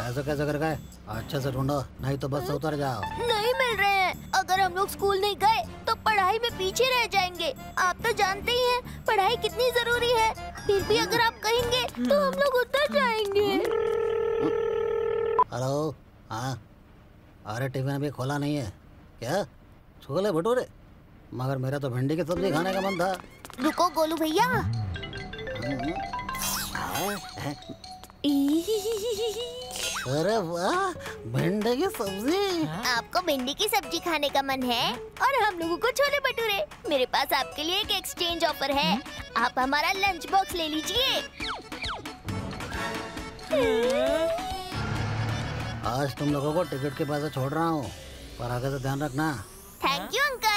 S16: ऐसे कैसे कर गए? अच्छे से ढूंढो, नहीं तो बस से उतर जाओ।
S1: नहीं मिल रहे हैं। अगर हम लोग स्कूल नहीं गए तो पढ़ाई में पीछे रह जाएंगे। आप तो जानते ही हैं पढ़ाई कितनी जरूरी है। फिर भी अगर आप कहेंगे तो हम लोग उतर जाएंगे।
S16: हेलो, हाँ, अरे टिफिन अभी खोला नहीं है क्या? छोले भटूरे? मगर मेरा तो भिंडी की सब्जी खाने का मन था।
S1: रुको गोलू भैया।
S16: अरे वाह, भिंडी की सब्जी।
S1: आपको भिंडी की सब्जी खाने का मन है और हम लोगों को छोले भटूरे। मेरे पास आपके लिए एक एक्सचेंज ऑफर है। आप हमारा लंच बॉक्स ले लीजिए।
S16: आज तुम लोगों को टिकट के पैसे छोड़ रहा हूँ, पर आगे से ध्यान रखना।
S1: Thank you uncle.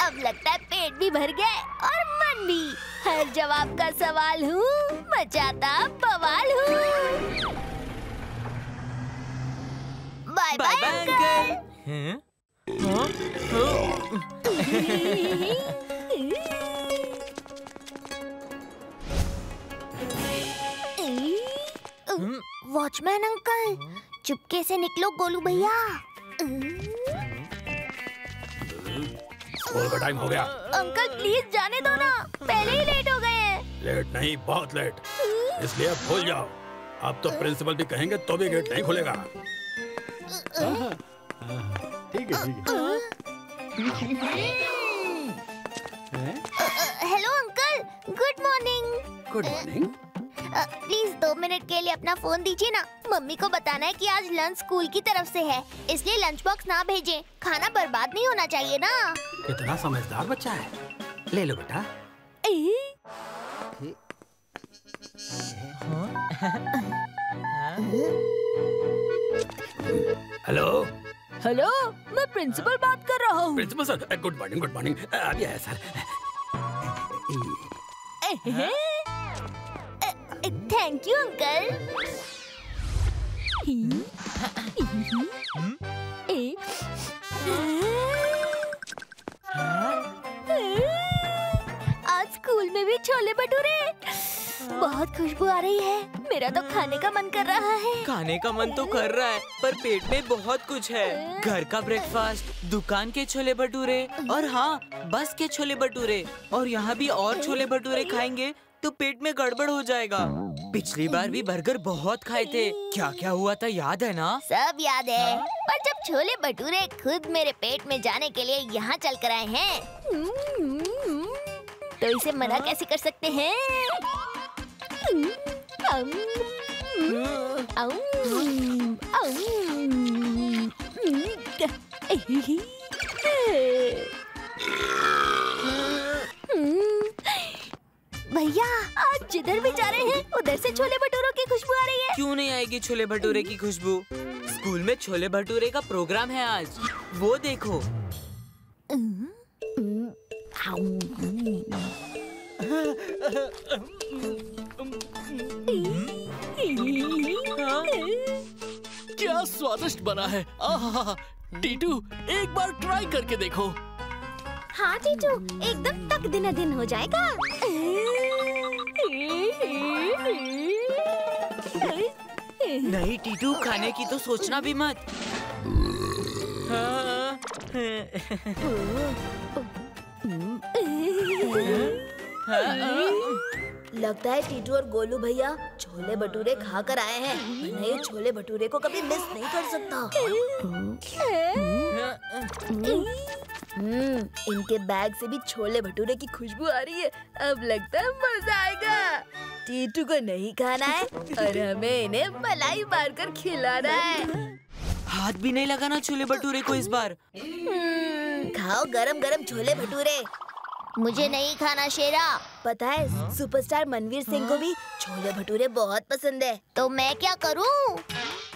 S1: अब लगता है पेट भी भर गया और मन भी। हर जवाब का सवाल हूँ, मचाता बवाल हूँ। Bye bye uncle. Watchman uncle, चुपके से निकलो गोलू भैया।
S7: स्कूल का टाइम हो गया।
S1: अंकल प्लीज जाने दो ना, पहले ही लेट हो गए हैं।
S7: लेट नहीं, बहुत लेट, इसलिए अब भूल जाओ। अब तो प्रिंसिपल भी कहेंगे तो भी गेट नहीं खुलेगा। ठीक है, ठीक है।
S1: Hello uncle, good morning.
S7: Good morning.
S1: Please 2 minute के लिए अपना फोन दीजिए ना। मम्मी को बताना है कि आज लंच स्कूल की तरफ से है, इसलिए लंच बॉक्स ना भेजें। खाना बर्बाद नहीं होना चाहिए ना।
S9: कितना समझदार बच्चा है। ले लो बेटा।
S7: हेलो
S11: हेलो, मैं प्रिंसिपल बात कर रहा हूँ।
S7: Principal sir, good morning, good morning. अभी आया सर।
S1: Thank you uncle. आज स्कूल में भी छोले भटूरे। बहुत खुशबू आ रही है। मेरा तो खाने का मन कर रहा है।
S3: खाने का मन तो कर रहा है, पर पेट में बहुत कुछ है। घर का ब्रेकफास्ट, दुकान के छोले भटूरे और हाँ, बस के छोले भटूरे। और यहाँ भी और छोले भटूरे खाएंगे तो पेट में गड़बड़ हो जाएगा। पिछली बार भी बर्गर बहुत खाए थे, क्या क्या हुआ था याद है ना?
S1: सब याद है, पर जब छोले भटूरे खुद मेरे पेट में जाने के लिए यहाँ चल कर आए हैं, तो इसे मना कैसे कर सकते हैं? भैया, आज जिधर भी जा रहे हैं उधर से छोले भटूरों की खुशबू आ रही है।
S3: क्यों नहीं आएगी छोले भटूरे की खुशबू? स्कूल में छोले भटूरे का प्रोग्राम है आज, वो देखो।
S4: क्या स्वादिष्ट बना है। आहा, टीटू एक बार ट्राई करके देखो।
S1: हाँ टीटू, एकदम तक दिन दिन हो जाएगा।
S3: नहीं टीटू, खाने की तो सोचना भी मत।
S15: लगता है टीटू और गोलू भैया छोले भटूरे खा कर आए हैं, वरना ये छोले भटूरे को कभी मिस नहीं कर सकता। इनके बैग से भी छोले भटूरे की खुशबू आ रही है। अब लगता है मजा आएगा। टीटू को नहीं खाना है और हमें इन्हें मलाई मारकर खिलाना है।
S3: हाथ भी नहीं लगाना छोले भटूरे को इस बार।
S15: खाओ गरम गरम छोले भटूरे।
S1: मुझे नहीं खाना शेरा।
S15: पता है सुपरस्टार मनवीर सिंह को भी छोले भटूरे बहुत पसंद है।
S1: तो मैं क्या करूं?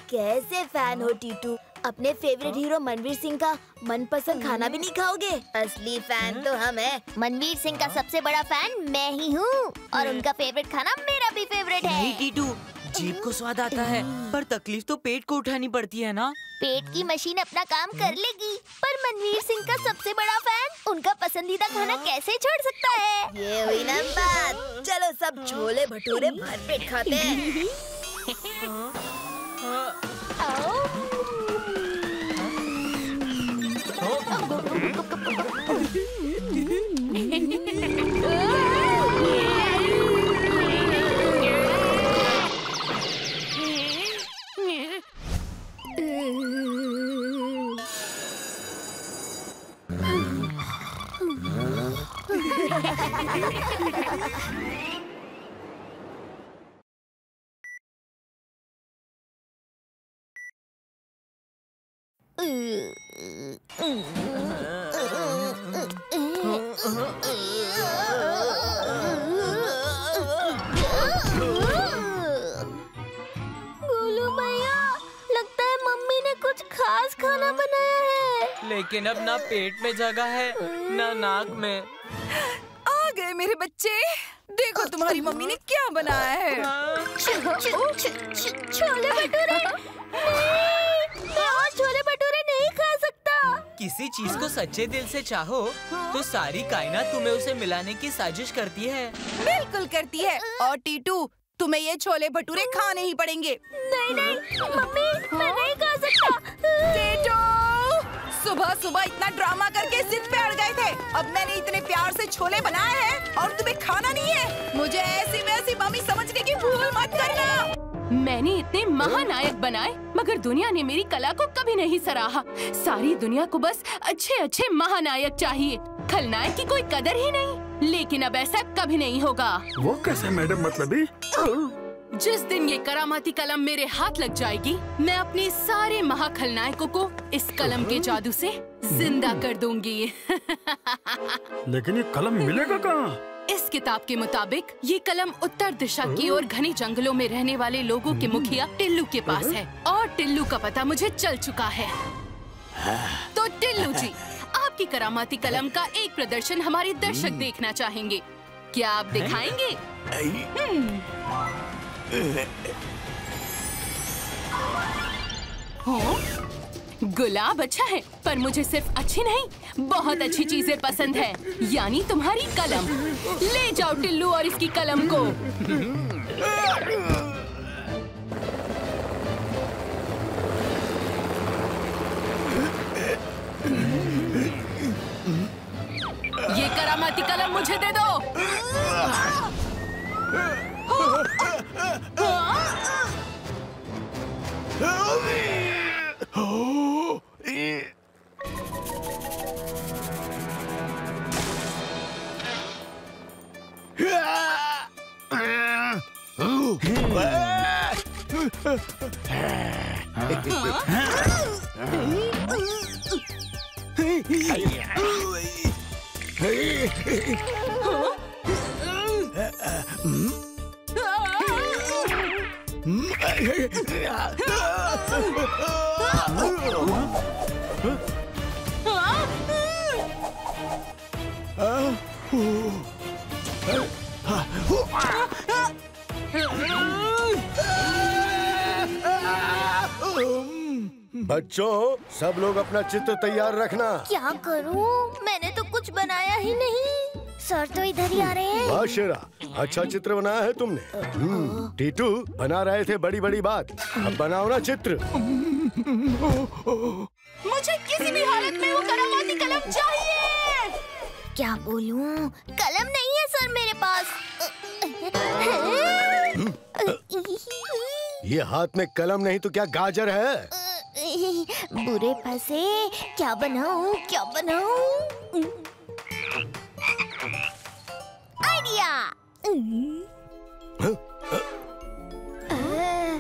S15: कैसे फैन हो टीटू? अपने फेवरेट हीरो मनवीर सिंह का मनपसंद खाना भी नहीं खाओगे? असली फैन तो हम हैं।
S1: मनवीर सिंह का सबसे बड़ा फैन मैं ही हूँ और उनका फेवरेट खाना मेरा भी फेवरेट है।
S3: नहीं टीटू, जीभ को स्वाद आता है, पर तकलीफ तो पेट को उठानी पड़ती है ना।
S1: पेट की मशीन अपना काम कर लेगी, पर मनवीर सिंह का सबसे बड़ा फैन उनका पसंदीदा खाना कैसे छोड़ सकता है?
S15: ये हुई ना बात। चलो सब छोले भटूरे भरपेट खाते हैं।
S1: गोलू भैया, लगता है मम्मी ने कुछ खास खाना बनाया है।
S3: लेकिन अब ना पेट में जगह है ना नाक में।
S2: आ गए मेरे बच्चे, देखो तुम्हारी मम्मी ने क्या बनाया है।
S1: छोले भटूरे। मैं और छोले भटूरे नहीं खा सकता।
S3: किसी चीज को सच्चे दिल से चाहो तो सारी कायनात तुम्हें उसे मिलाने की साजिश करती है।
S2: बिल्कुल करती है। और टीटू, तुम्हें ये छोले भटूरे खाने ही पड़ेंगे।
S1: नहीं नहीं मम्मी, मैं नहीं खा सकता।
S2: टीटू, सुबह सुबह इतना ड्रामा करके जिद पे अड़ गए थे। अब मैंने इतने प्यार से छोले बनाए हैं और तुम्हें खाना नहीं है। मुझे ऐसी वैसी मम्मी समझने की भूल मत करना।
S17: मैंने इतने महानायक बनाए, मगर दुनिया ने मेरी कला को कभी नहीं सराहा। सारी दुनिया को बस अच्छे अच्छे महानायक चाहिए, खलनायक की कोई कदर ही नहीं। लेकिन अब ऐसा कभी नहीं होगा।
S7: वो कैसे मैडम, मतलबी?
S17: जिस दिन ये करामाती कलम मेरे हाथ लग जाएगी, मैं अपने सारे महाखलनायकों को इस कलम के जादू से जिंदा कर दूंगी।
S7: लेकिन ये कलम मिलेगा कहाँ?
S17: इस किताब के मुताबिक ये कलम उत्तर दिशा की ओर घने जंगलों में रहने वाले लोगों के मुखिया टिल्लू के पास है, और टिल्लू का पता मुझे चल चुका है। तो टिल्लू जी, आपकी करामाती कलम का एक प्रदर्शन हमारे दर्शक देखना चाहेंगे, क्या आप दिखाएंगे? गुलाब अच्छा है, पर मुझे सिर्फ अच्छी नहीं बहुत अच्छी चीजें पसंद है, यानी तुम्हारी कलम। ले जाओ टिल्लू और इसकी कलम को। ये करामाती कलम मुझे दे दो।
S5: बच्चों, सब लोग अपना चित्र तैयार रखना।
S1: क्या करूं? मैंने तो कुछ बनाया ही नहीं। सर तो इधर ही आ रहे हैं।
S5: वाह शेरा, अच्छा चित्र बनाया है तुमने। टीटू, बना रहे थे बड़ी बड़ी बात, अब बनाओ ना चित्र।
S17: मुझे किसी भी हालत में वो करामाती कलम चाहिए।
S1: क्या बोलूं? कलम नहीं है सर मेरे पास।
S5: ये हाथ में कलम नहीं तो क्या गाजर है?
S1: बुरे फंसे, क्या बनाऊं? क्या बनाऊं? आइडिया!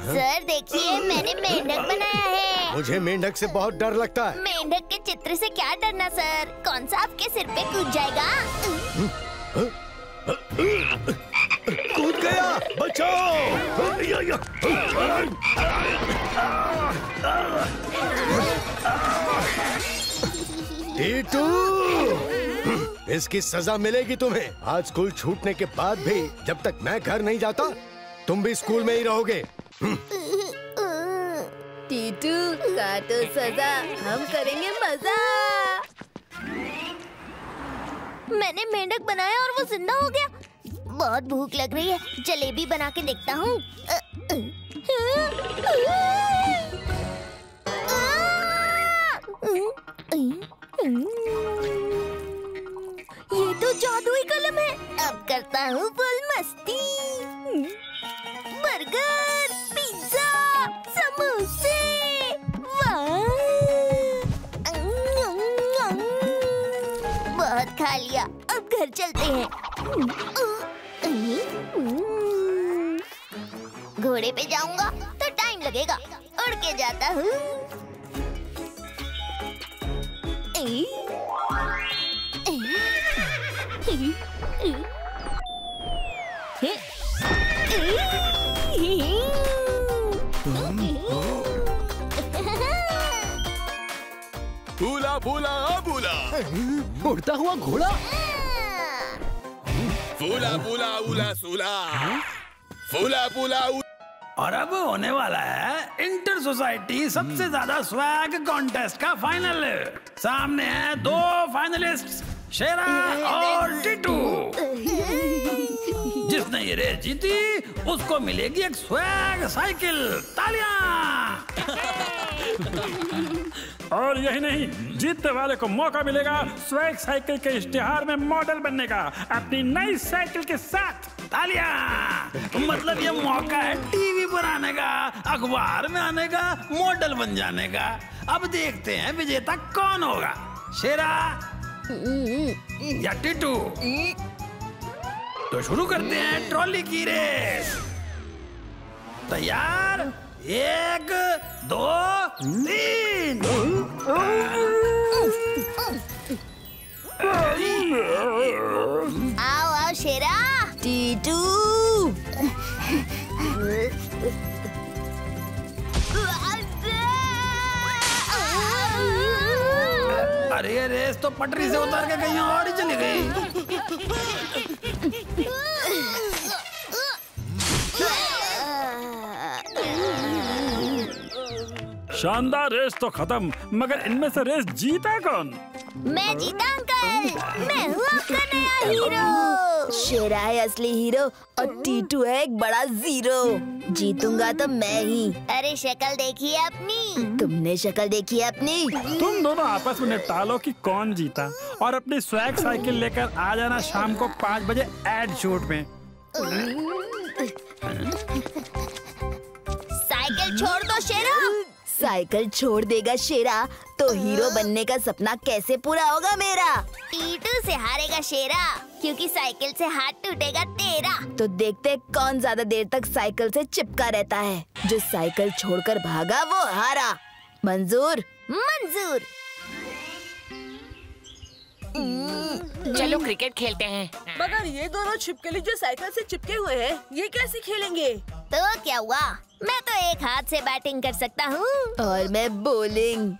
S1: सर देखिए, मैंने मेंढक बनाया है।
S5: मुझे मेंढक से बहुत डर लगता है।
S1: मेंढक के चित्र से क्या डरना सर? कौन सा आपके सिर पे कूद जाएगा?
S5: कूद गया, बचाओ! टीटू, इसकी सजा मिलेगी तुम्हें। आज स्कूल छूटने के बाद भी जब तक मैं घर नहीं जाता, तुम भी स्कूल में ही रहोगे।
S15: टीटू, काटो सजा, हम करेंगे मजा।
S1: मैंने मेंढक बनाया और वो जिंदा हो गया। बहुत भूख लग रही है, जलेबी बना के देखता हूँ। ये तो जादुई कलम है। अब करता हूँ फुल मस्ती। बर्गर, पिज्जा, समोसे, वाह! बहुत खा लिया, अब घर चलते हैं। घोड़े पे जाऊंगा तो टाइम लगेगा, उड़ के जाता हूँ।
S7: भूला भूला भूला,
S3: उड़ता हुआ घोड़ा।
S7: फूला फूला उला सूला, फूला फूला।
S10: और अब होने वाला है इंटर सोसाइटी सबसे ज्यादा स्वैग कॉन्टेस्ट का फाइनल। सामने हैं दो फाइनलिस्ट, शेरा और टीटू। जिसने ये रेस जीती उसको मिलेगी एक स्वैग साइकिल। तालियां!
S7: और यही नहीं, जीतने वाले को मौका मिलेगा स्वैग साइकिल के इश्तिहार में मॉडल बनने का, अपनी नई साइकिल के साथ।
S10: तालियां! मतलब ये मौका है टीवी पर आने का, अखबार में आने का, मॉडल बन जाने का। अब देखते हैं विजेता कौन होगा, शेरा या टीटू। तो शुरू करते हैं ट्रॉली की रेस। तैयार? 1 2 3।
S1: आओ आओ शेरा।
S15: टीटू,
S10: अरे ये रेस तो पटरी से उतर के कहीं और ही चली गई।
S7: शानदार रेस तो खत्म, मगर इनमें से रेस जीता कौन?
S1: मैं जीता अंकल, मैं हूँ आपका नया हीरो।
S15: शेरा है असली हीरो और टीटू है एक बड़ा जीरो। जीतूंगा तो मैं ही।
S1: अरे शक्ल देखिए अपनी।
S15: तुमने शक्ल देखी है अपनी?
S7: तुम दोनों आपस में निपटा लो कि कौन जीता, और अपनी स्वैग साइकिल लेकर आ जाना शाम को 5 बजे एड शूट में।
S1: साइकिल छोड़ दो शेरा।
S15: साइकिल छोड़ देगा शेरा तो हीरो बनने का सपना कैसे पूरा होगा मेरा?
S1: टीटू से हारेगा शेरा, क्योंकि साइकिल से हाथ टूटेगा तेरा।
S15: तो देखते कौन ज्यादा देर तक साइकिल से चिपका रहता है। जो साइकिल छोड़कर भागा वो हारा। मंजूर?
S1: मंजूर।
S18: चलो क्रिकेट खेलते हैं।
S15: मगर ये दोनों छिपकली जो साइकिल से चिपके हुए हैं, ये कैसे खेलेंगे?
S1: तो क्या हुआ, मैं तो एक हाथ से बैटिंग कर सकता हूँ।
S15: और मैं बॉलिंग।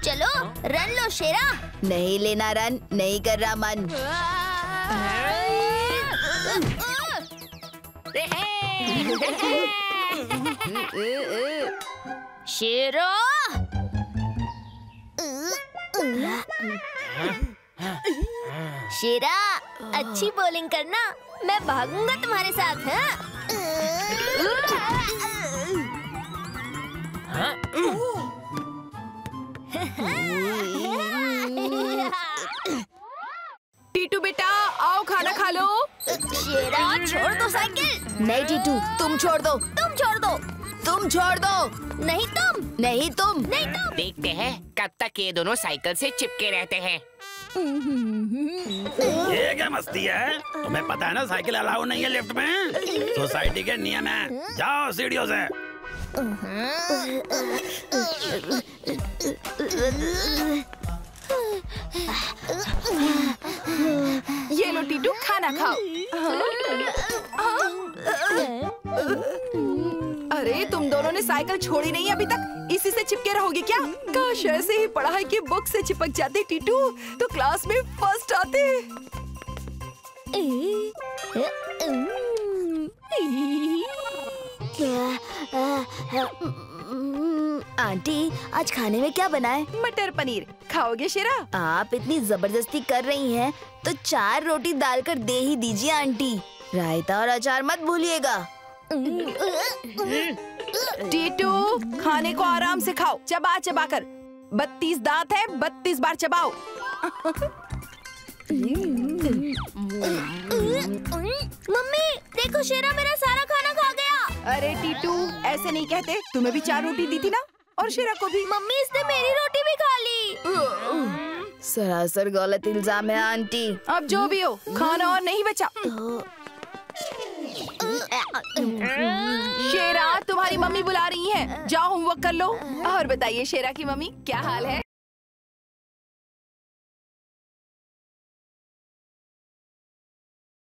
S1: चलो रन लो शेरा।
S15: नहीं लेना रन, नहीं कर रहा मन।
S1: शेरा शेरा, अच्छी बॉलिंग करना, मैं भागूंगा तुम्हारे साथ।
S2: टीटू बेटा आओ खाना खा लो।
S1: शेरा छोड़ दो साइकिल।
S15: नहीं टीटू, तुम छोड़ दो।
S1: तुम छोड़ दो।
S15: तुम छोड़ दो।
S1: नहीं तुम।
S15: नहीं तुम।
S1: नहीं तुम।
S18: देखते हैं कब तक ये दोनों साइकिल से चिपके रहते हैं।
S10: ये क्या मस्ती है? तुम्हें पता है ना साइकिल अलाउ नहीं है लिफ्ट में। सोसाइटी के नियम है। जाओ सीढ़ियों से।
S2: ये लो टीटू, खाना खाओ। अरे तुम दोनों ने साइकिल छोड़ी नहीं अभी तक, इसी से चिपके रहोगे क्या? काश ऐसे ही पढ़ाई की बुक से चिपक जाते टीटू, तो क्लास में फर्स्ट आते।
S15: आंटी, आज खाने में क्या बनाए?
S2: मटर पनीर खाओगे शेरा?
S15: आप इतनी जबरदस्ती कर रही हैं, तो 4 रोटी डालकर दे ही दीजिए आंटी। रायता और अचार मत भूलिएगा।
S2: टीटू, खाने को आराम से खाओ, चबा चबा कर। 32 दांत है, 32 बार चबाओ।
S1: मम्मी देखो, शेरा मेरा सारा खाना खा गया।
S2: अरे टीटू, ऐसे नहीं कहते। तुम्हें भी 4 रोटी दी थी ना, और शेरा को भी।
S1: मम्मी इसने मेरी रोटी भी खा ली।
S15: सरासर गलत इल्जाम है आंटी।
S2: अब जो भी हो, खाना और नहीं बचा। शेरा, तुम्हारी मम्मी बुला रही है, जाओ होमवर्क कर लो। और बताइए शेरा की मम्मी क्या हाल है?